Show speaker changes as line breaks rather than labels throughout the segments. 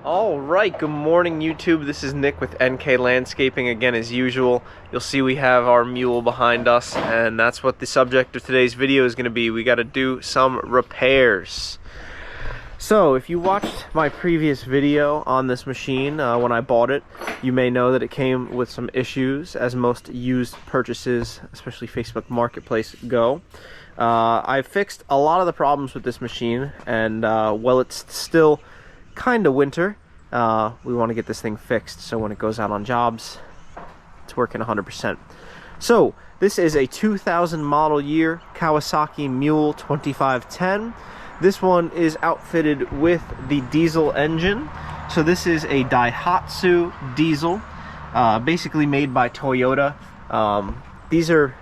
Alright, good morning YouTube. This is Nick with NK Landscaping again as usual. You'll see we have our mule behind us, and that's what the subject of today's video is going to be. We got to do some repairs. So if you watched my previous video on this machine when I bought it, you may know that it came with some issues, as most used purchases, especially Facebook Marketplace, go. I fixed a lot of the problems with this machine, and while it's still kind of winter, we want to get this thing fixed so when it goes out on jobs it's working 100%. So this is a 2000 model year Kawasaki Mule 2510. This one is outfitted with the diesel engine. So this is a Daihatsu diesel, basically made by Toyota. These are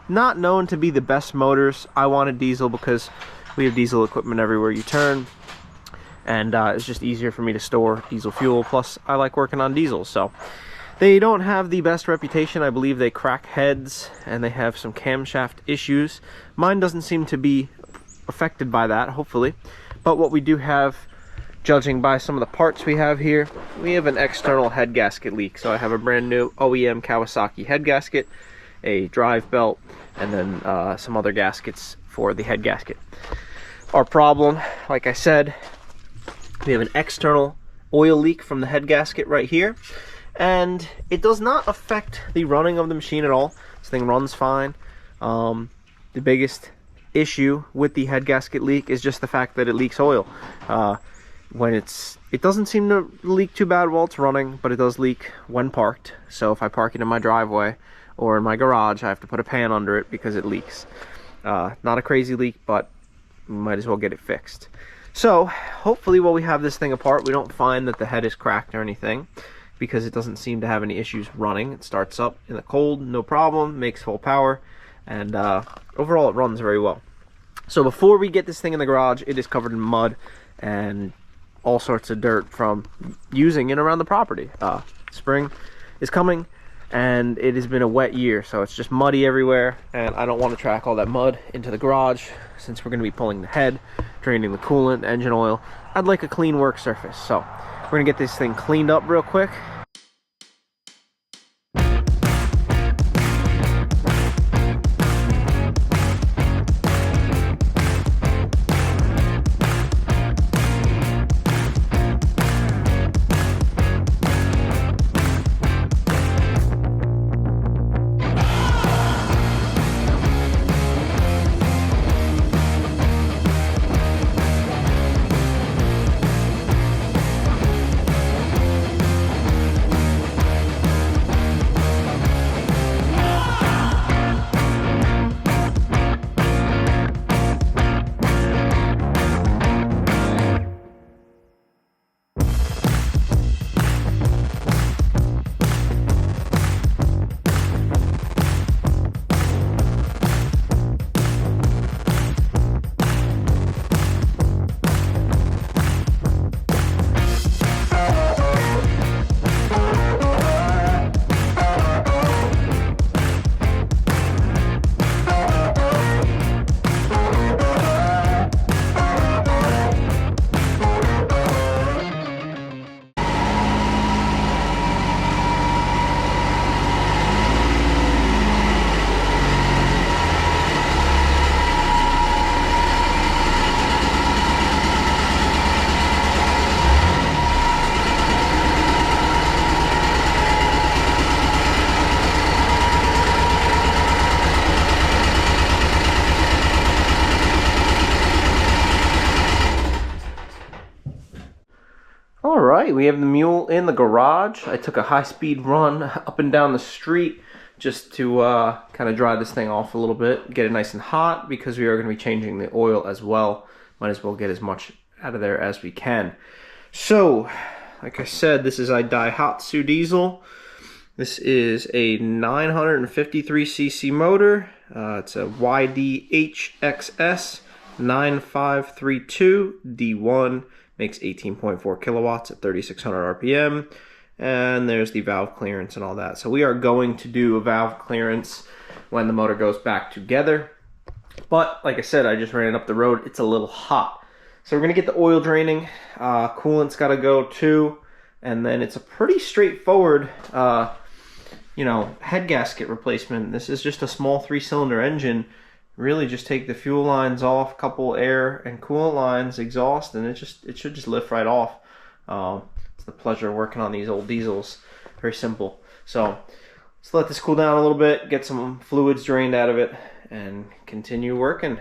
not known to be the best motors. I wanted diesel because we have diesel equipment everywhere you turn, and it's just easier for me to store diesel fuel. Plus I like working on diesel. So they don't have the best reputation. I believe they crack heads and they have some camshaft issues. Mine doesn't seem to be affected by that, hopefully. But what we do have, judging by some of the parts we have here, we have an external head gasket leak. So I have a brand new OEM Kawasaki head gasket, a drive belt, and then some other gaskets for the head gasket. Our problem, like I said, we have an external oil leak from the head gasket right here, and it does not affect the running of the machine at all. This thing runs fine. The biggest issue with the head gasket leak is just the fact that it leaks oil. It doesn't seem to leak too bad while it's running, but it does leak when parked. So if I park it in my driveway or in my garage, I have to put a pan under it because it leaks. Not a crazy leak, but we might as well get it fixed. So hopefully while we have this thing apart, we don't find that the head is cracked or anything, because it doesn't seem to have any issues running. It starts up in the cold, no problem, makes full power, and overall it runs very well. So before we get this thing in the garage, it is covered in mud and all sorts of dirt from using it around the property. Spring is coming, and it has been a wet year, so it's just muddy everywhere, and I don't want to track all that mud into the garage since we're going to be pulling the head, draining the coolant, engine oil. I'd like a clean work surface, so we're going to get this thing cleaned up real quick. Alright, we have the mule in the garage. I took a high-speed run up and down the street just to kind of dry this thing off a little bit, get it nice and hot, because we are going to be changing the oil as well. Might as well get as much out of there as we can. So, like I said, this is a Daihatsu diesel. This is a 953cc motor. It's a YDHXS 9532 D1. Makes 18.4 kilowatts at 3600 RPM. And there's the valve clearance and all that. So we are going to do a valve clearance when the motor goes back together. But like I said, I just ran it up the road. It's a little hot. So we're gonna get the oil draining. Coolant's got to go too, and then it's a pretty straightforward, you know, head gasket replacement. This is just a small 3-cylinder engine. Really, just take the fuel lines off, couple air and coolant lines, exhaust, and it should just lift right off. It's the pleasure of working on these old diesels. Very simple. So let's let this cool down a little bit, get some fluids drained out of it, and continue working.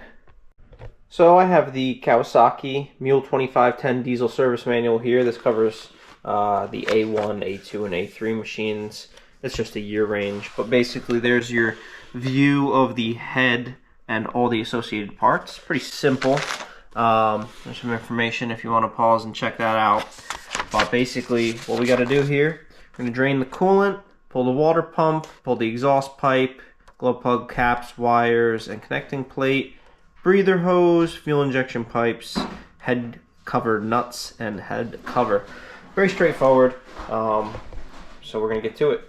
So I have the Kawasaki Mule 2510 diesel service manual here. This covers the A1, A2, and A3 machines. It's just a year range, but basically there's your view of the head and all the associated parts. Pretty simple. There's some information if you want to pause and check that out. But basically what we got to do here, we're going to drain the coolant, pull the water pump, pull the exhaust pipe, glow plug caps, wires, and connecting plate, breather hose, fuel injection pipes, head cover nuts, and head cover. Very straightforward. So we're going to get to it.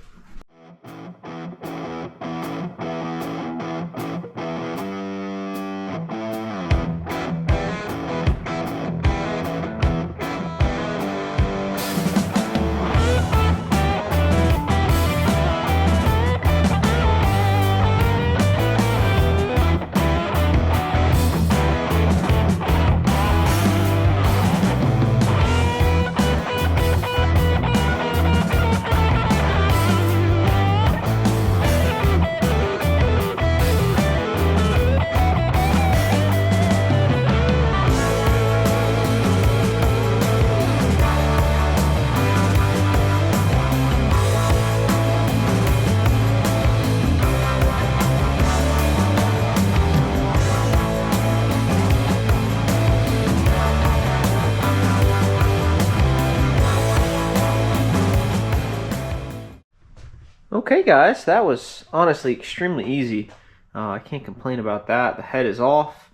Okay guys, that was honestly extremely easy. I can't complain about that. The head is off,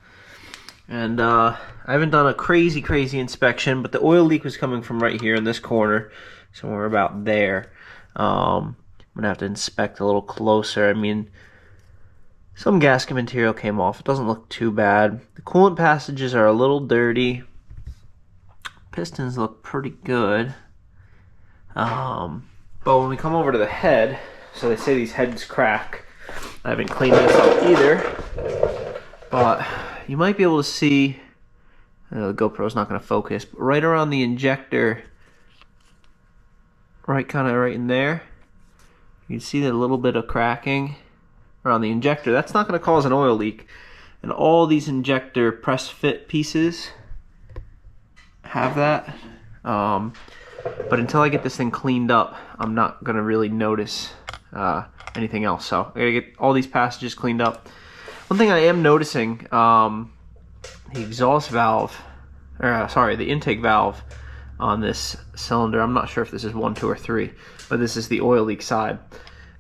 and I haven't done a crazy inspection, but the oil leak was coming from right here in this corner, somewhere about there. I'm gonna have to inspect a little closer. I mean, some gasket material came off. It doesn't look too bad. The coolant passages are a little dirty. Pistons look pretty good. But when we come over to the head, so they say these heads crack. I haven't cleaned this up either, but you might be able to see, the GoPro's not going to focus, but right around the injector, right in there, you can see that little bit of cracking around the injector. That's not going to cause an oil leak. And all these injector press fit pieces have that. But until I get this thing cleaned up, I'm not going to really notice anything else. So I got to get all these passages cleaned up. One thing I am noticing, the exhaust valve, the intake valve on this cylinder, I'm not sure if this is 1, 2, or 3, but this is the oil leak side.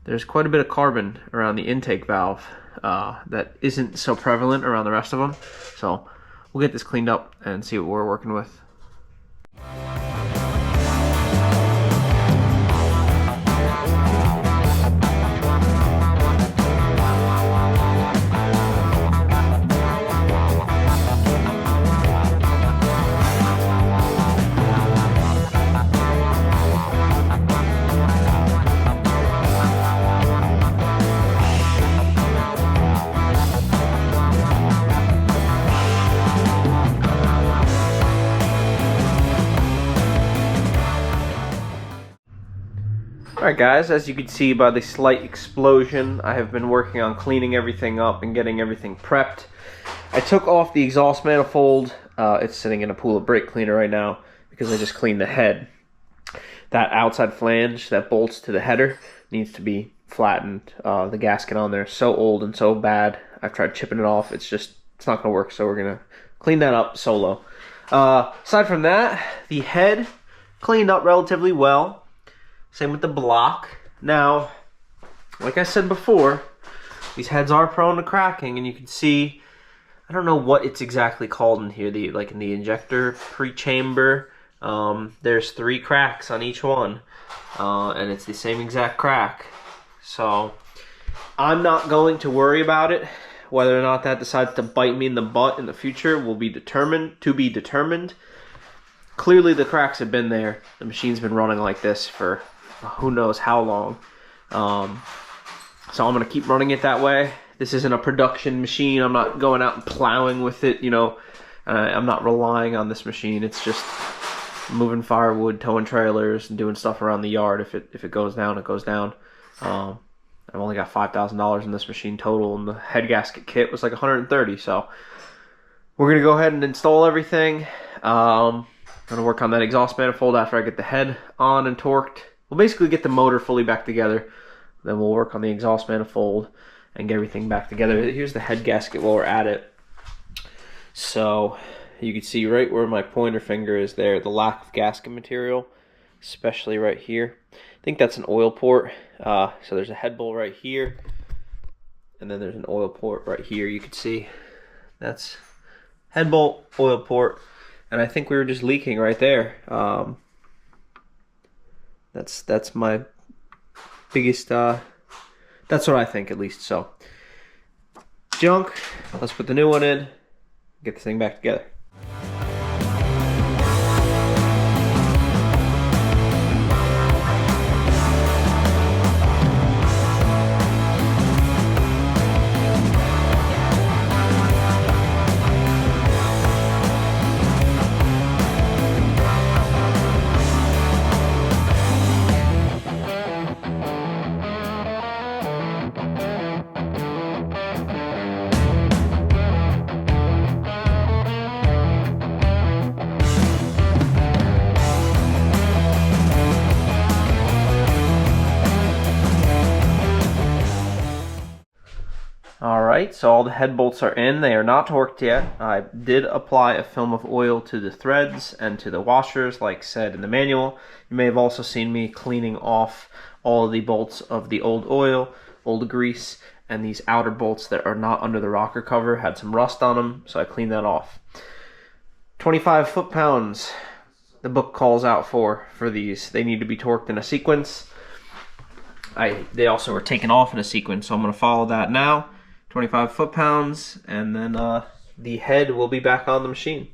There's quite a bit of carbon around the intake valve that isn't so prevalent around the rest of them. So we'll get this cleaned up and see what we're working with. Alright guys, as you can see by the slight explosion, I have been working on cleaning everything up and getting everything prepped. I took off the exhaust manifold. It's sitting in a pool of brake cleaner right now because I just cleaned the head. That outside flange that bolts to the header needs to be flattened. The gasket on there is so old and so bad. I've tried chipping it off. It's not going to work, so we're going to clean that up solo. Aside from that, the head cleaned up relatively well. Same with the block. Now, like I said before, these heads are prone to cracking, and you can see, I don't know what it's exactly called in here, like in the injector pre-chamber, there's 3 cracks on each one, and it's the same exact crack. So I'm not going to worry about it. Whether or not that decides to bite me in the butt in the future will be determined. Clearly the cracks have been there. The machine's been running like this for who knows how long. So I'm going to keep running it that way. This isn't a production machine. I'm not going out and plowing with it, you know. I'm not relying on this machine. It's just moving firewood, towing trailers, and doing stuff around the yard. If it goes down, it goes down. I've only got $5,000 in this machine total, and the head gasket kit was like $130. So we're gonna go ahead and install everything. I'm gonna work on that exhaust manifold after I get the head on and torqued. We'll basically get the motor fully back together. Then we'll work on the exhaust manifold and get everything back together. Here's the head gasket while we're at it. So you can see right where my pointer finger is there, the lack of gasket material, especially right here. I think that's an oil port. So there's a head bolt right here, and then there's an oil port right here. You can see that's head bolt, oil port, and I think we were just leaking right there. That's my biggest, that's what I think at least. So junk, let's put the new one in, get this thing back together. Alright, so all the head bolts are in. They are not torqued yet. I did apply a film of oil to the threads and to the washers, like said in the manual. You may have also seen me cleaning off all of the bolts of the old oil, old grease, and these outer bolts that are not under the rocker cover had some rust on them, so I cleaned that off. 25 foot-pounds, the book calls out for these. They need to be torqued in a sequence. They also were taken off in a sequence, so I'm going to follow that now. 25 foot-pounds, and then the head will be back on the machine.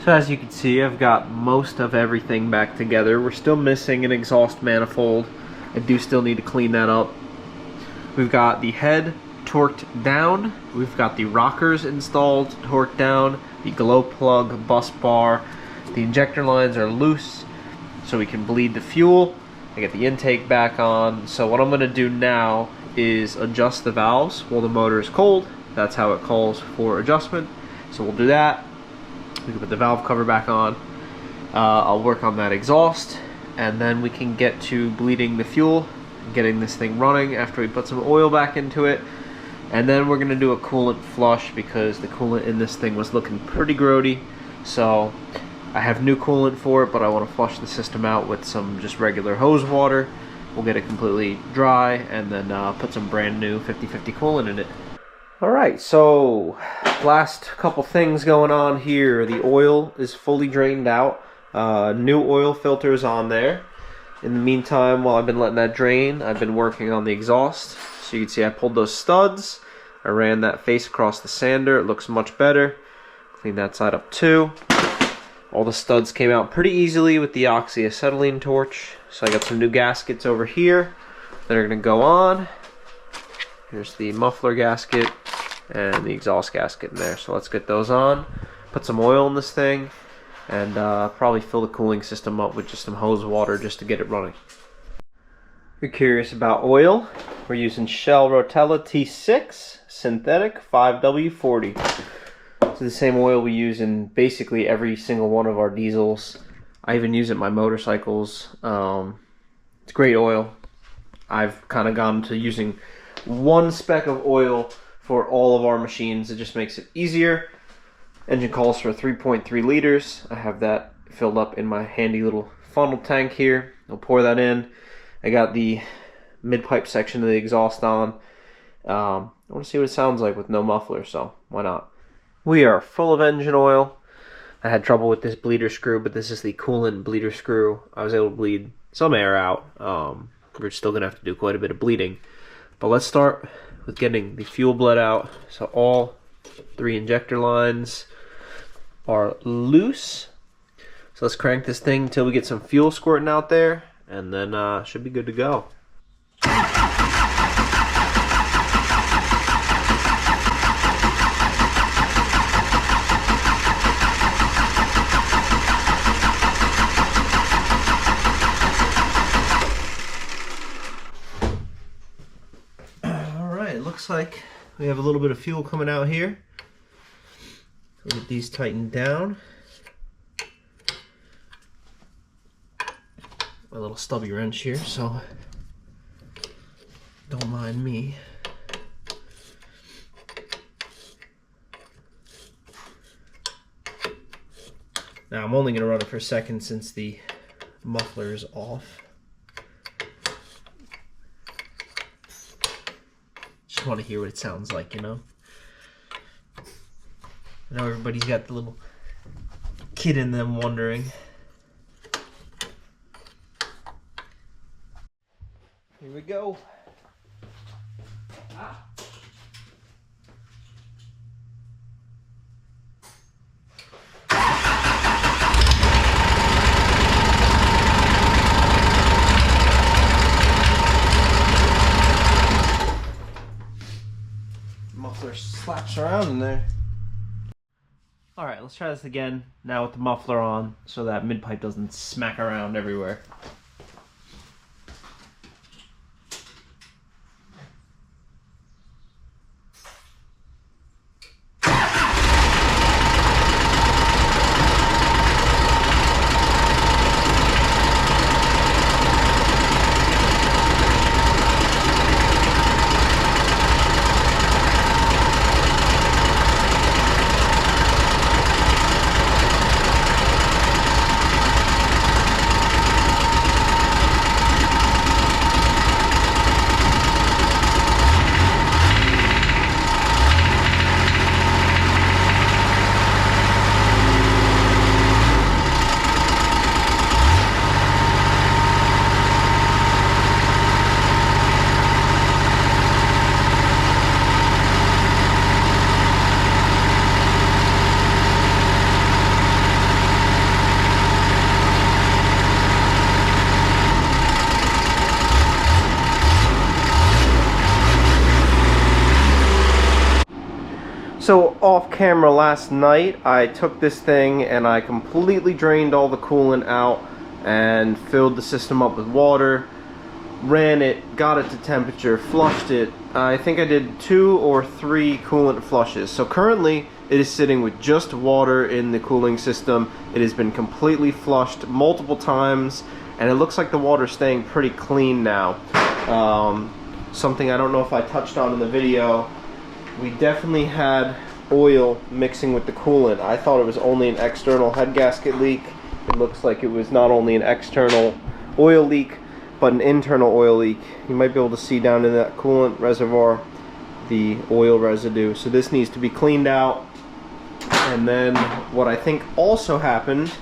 So as you can see, I've got most of everything back together. We're still missing an exhaust manifold. I do still need to clean that up. We've got the head torqued down. We've got the rockers installed, torqued down, the glow plug, bus bar. The injector lines are loose, so we can bleed the fuel. I get the intake back on. So what I'm going to do now is adjust the valves while the motor is cold. That's how it calls for adjustment. So we'll do that. We can put the valve cover back on. I'll work on that exhaust, and then we can get to bleeding the fuel, getting this thing running after we put some oil back into it. And then we're gonna do a coolant flush because the coolant in this thing was looking pretty grody. So I have new coolant for it, but I want to flush the system out with some just regular hose water. We'll get it completely dry and then put some brand new 50/50 coolant in it. Alright, so last couple things going on here. The oil is fully drained out. New oil filters on there. In the meantime, while I've been letting that drain, I've been working on the exhaust. So you can see I pulled those studs. I ran that face across the sander. It looks much better. Clean that side up too. All the studs came out pretty easily with the oxyacetylene torch. So I got some new gaskets over here that are going to go on. Here's the muffler gasket and the exhaust gasket in there. So let's get those on. Put some oil in this thing and probably fill the cooling system up with just some hose water just to get it running. If you're curious about oil, we're using Shell Rotella T6 synthetic 5W40. It's the same oil we use in basically every single one of our diesels. I even use it in my motorcycles. It's great oil. I've kind of gone to using one speck of oil for all of our machines. It just makes it easier. Engine calls for 3.3 liters. I have that filled up in my handy little funnel tank here. I'll pour that in. I got the mid-pipe section of the exhaust on. I want to see what it sounds like with no muffler, so why not? We are full of engine oil. I had trouble with this bleeder screw, but this is the coolant bleeder screw. I was able to bleed some air out. We're still going to have to do quite a bit of bleeding. But let's start with getting the fuel bled out. So all 3 injector lines are loose. So let's crank this thing until we get some fuel squirting out there, and then should be good to go. Alright, it looks like we have a little bit of fuel coming out here. We'll get these tightened down. A little stubby wrench here, so don't mind me. Now I'm only going to run it for a second since the muffler is off. Just want to hear what it sounds like, you know? I know everybody's got the little kid in them wondering. Here we go. Ah. Muffler slaps around in there. Alright, let's try this again now with the muffler on so that mid pipe doesn't smack around everywhere. So off camera last night, I took this thing and I completely drained all the coolant out and filled the system up with water, ran it, got it to temperature, flushed it. I think I did 2 or 3 coolant flushes. So currently it is sitting with just water in the cooling system. It has been completely flushed multiple times and it looks like the water's staying pretty clean now. Something I don't know if I touched on in the video, we definitely had oil mixing with the coolant. I thought it was only an external head gasket leak. It looks like it was not only an external oil leak, but an internal oil leak. You might be able to see down in that coolant reservoir the oil residue. So this needs to be cleaned out. And then what I think also happened,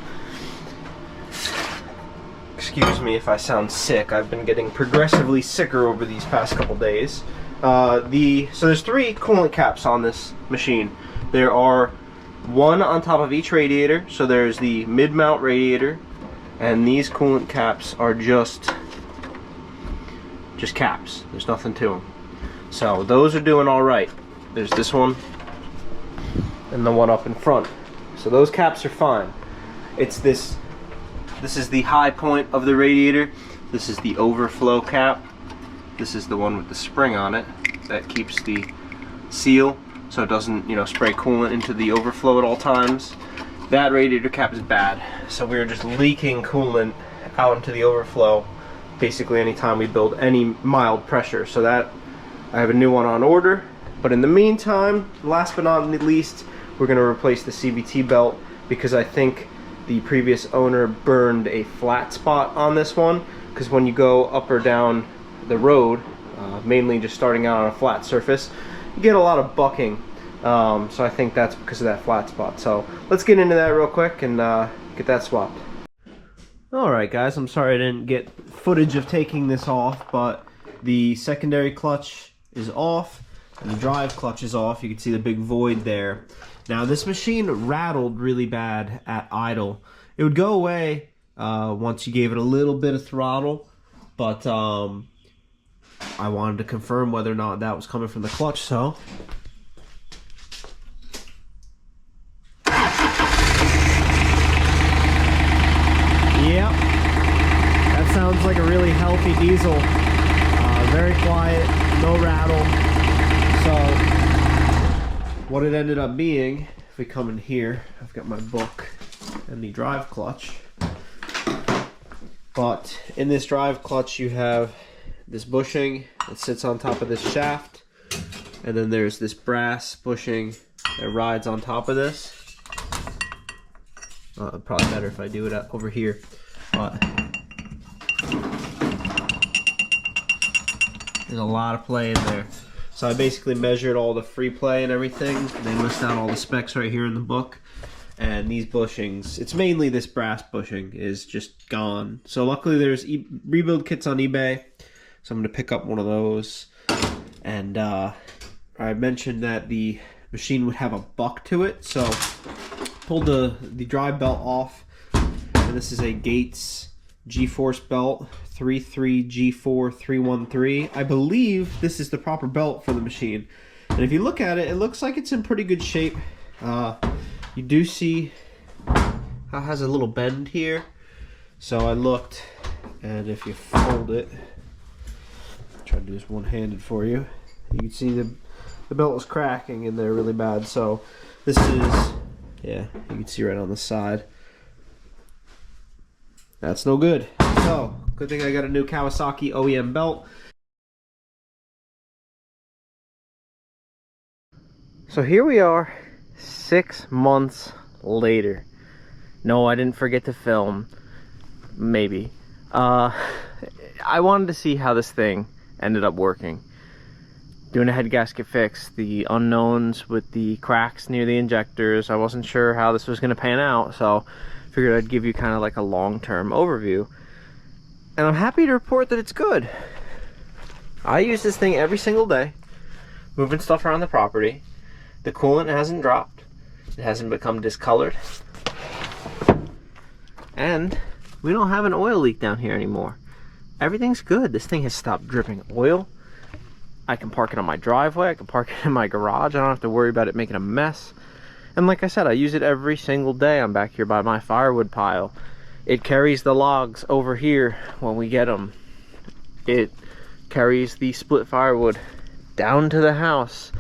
excuse me if I sound sick, I've been getting progressively sicker over these past couple days. So there's 3 coolant caps on this machine. There are 1 on top of each radiator. So there's the mid-mount radiator, and these coolant caps are just caps. There's nothing to them. So those are doing all right. There's this one and the one up in front. So those caps are fine. It's this is the high point of the radiator. This is the overflow cap. This is the one with the spring on it that keeps the seal so it doesn't, you know, spray coolant into the overflow at all times. That radiator cap is bad, so we were just leaking coolant out into the overflow basically anytime we build any mild pressure. So that I have a new one on order. But in the meantime, last but not least, we're going to replace the CVT belt because I think the previous owner burned a flat spot on this one, because when you go up or down the road, mainly just starting out on a flat surface, you get a lot of bucking. So I think that's because of that flat spot. So let's get into that real quick and get that swapped. Alright guys, I'm sorry I didn't get footage of taking this off, but the secondary clutch is off. and the drive clutch is off. You can see the big void there. Now this machine rattled really bad at idle. It would go away once you gave it a little bit of throttle, but I wanted to confirm whether or not that was coming from the clutch, so yep, that sounds like a really healthy diesel. Very quiet, no rattle. So what it ended up being, if we come in here, I've got my book and the drive clutch. But in this drive clutch you have this bushing that sits on top of this shaft, and then there's this brass bushing that rides on top of this. Probably better if I do it over here, but there's a lot of play in there. So I basically measured all the free play and everything. They list out all the specs right here in the book. And these bushings, it's mainly this brass bushing, is just gone. So luckily there's rebuild kits on eBay. So I'm going to pick up one of those. And I mentioned that the machine would have a buck to it. So pulled the drive belt off. And this is a Gates G-Force belt, 33G4313. I believe this is the proper belt for the machine. And if you look at it, it looks like it's in pretty good shape. You do see how it has a little bend here. So I looked, and if you fold it, I'll try to do this one-handed for you. You can see the belt was cracking in there really bad. So this is, yeah, you can see right on the side. That's no good. So, good thing I got a new Kawasaki OEM belt. So here we are, 6 months later. No, I didn't forget to film. Maybe. I wanted to see how this thing ended up working. Doing a head gasket fix, the unknowns with the cracks near the injectors. I wasn't sure how this was going to pan out, so figured I'd give you kind of like a long-term overview. And I'm happy to report that it's good. I use this thing every single day, moving stuff around the property. The coolant hasn't dropped. It hasn't become discolored. And we don't have an oil leak down here anymore. Everything's good. This thing has stopped dripping oil. I can park it on my driveway. I can park it in my garage. I don't have to worry about it making a mess. And like I said, I use it every single day. I'm back here by my firewood pile. It carries the logs over here when we get them. It carries the split firewood down to the house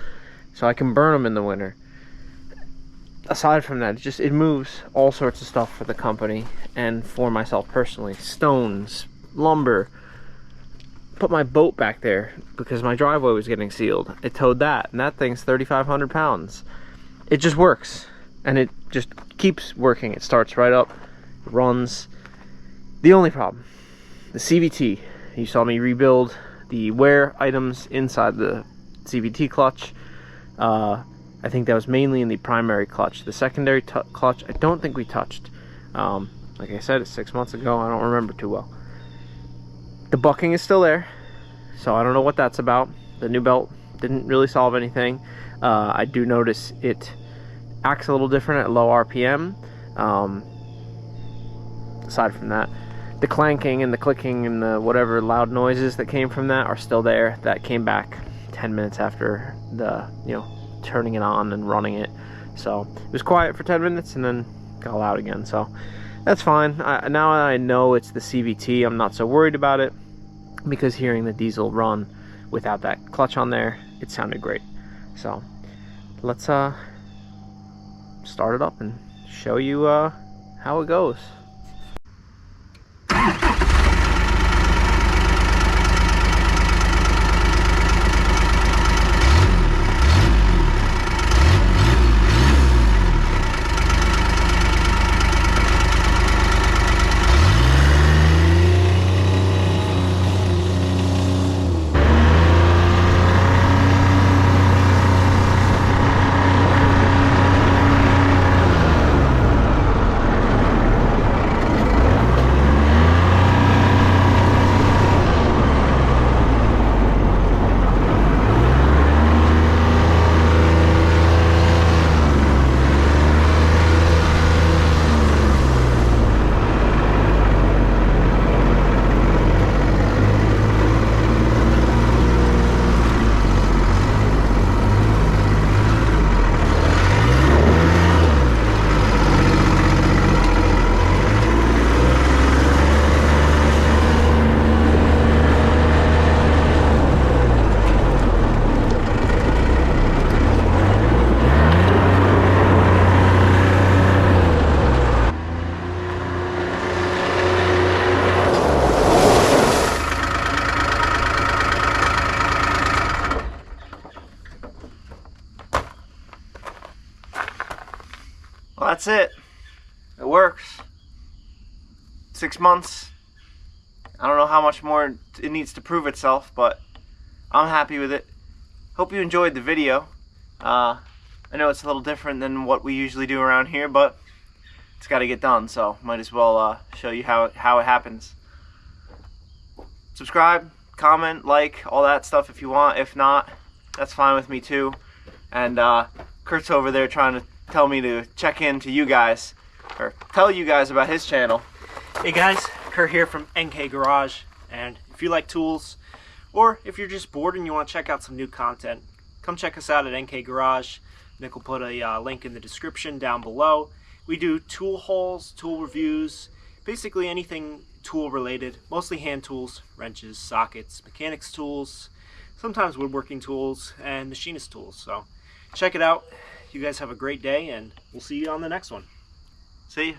so I can burn them in the winter. Aside from that, it moves all sorts of stuff for the company and for myself personally. Stones, lumber. Put my boat back there because my driveway was getting sealed. It towed that, and that thing's 3,500 pounds. It just works, and it just keeps working. It starts right up, runs. The only problem, the CVT. You saw me rebuild the wear items inside the CVT clutch. I think that was mainly in the primary clutch. The secondary clutch, I don't think we touched. Like I said, it's 6 months ago. I don't remember too well. The bucking is still there, so I don't know what that's about. The new belt didn't really solve anything. I do notice it acts a little different at low RPM. Aside from that, the clanking and the clicking and the whatever loud noises that came from that are still there. That came back 10 minutes after the, turning it on and running it. So it was quiet for 10 minutes and then got loud again. So that's fine. Now I know it's the CVT, I'm not so worried about it, because hearing the diesel run without that clutch on there, it sounded great. So let's start it up and show you how it goes. that's it. It works. 6 months. I don't know how much more it needs to prove itself, but I'm happy with it. Hope you enjoyed the video. I know it's a little different than what we usually do around here, but it's got to get done, so might as well show you how it happens. Subscribe, comment, like, all that stuff if you want. If not, that's fine with me too. And Kurt's over there trying to tell me to check in to you guys, or tell you guys about his channel.
Hey guys, Kurt here from NK Garage, and if you like tools, or if you're just bored and you want to check out some new content, come check us out at NK Garage. Nick will put a link in the description down below. We do tool hauls, tool reviews, basically anything tool related, mostly hand tools, wrenches, sockets, mechanics tools, sometimes woodworking tools, and machinist tools. So check it out. You guys have a great day, and we'll see you on the next one.
See you.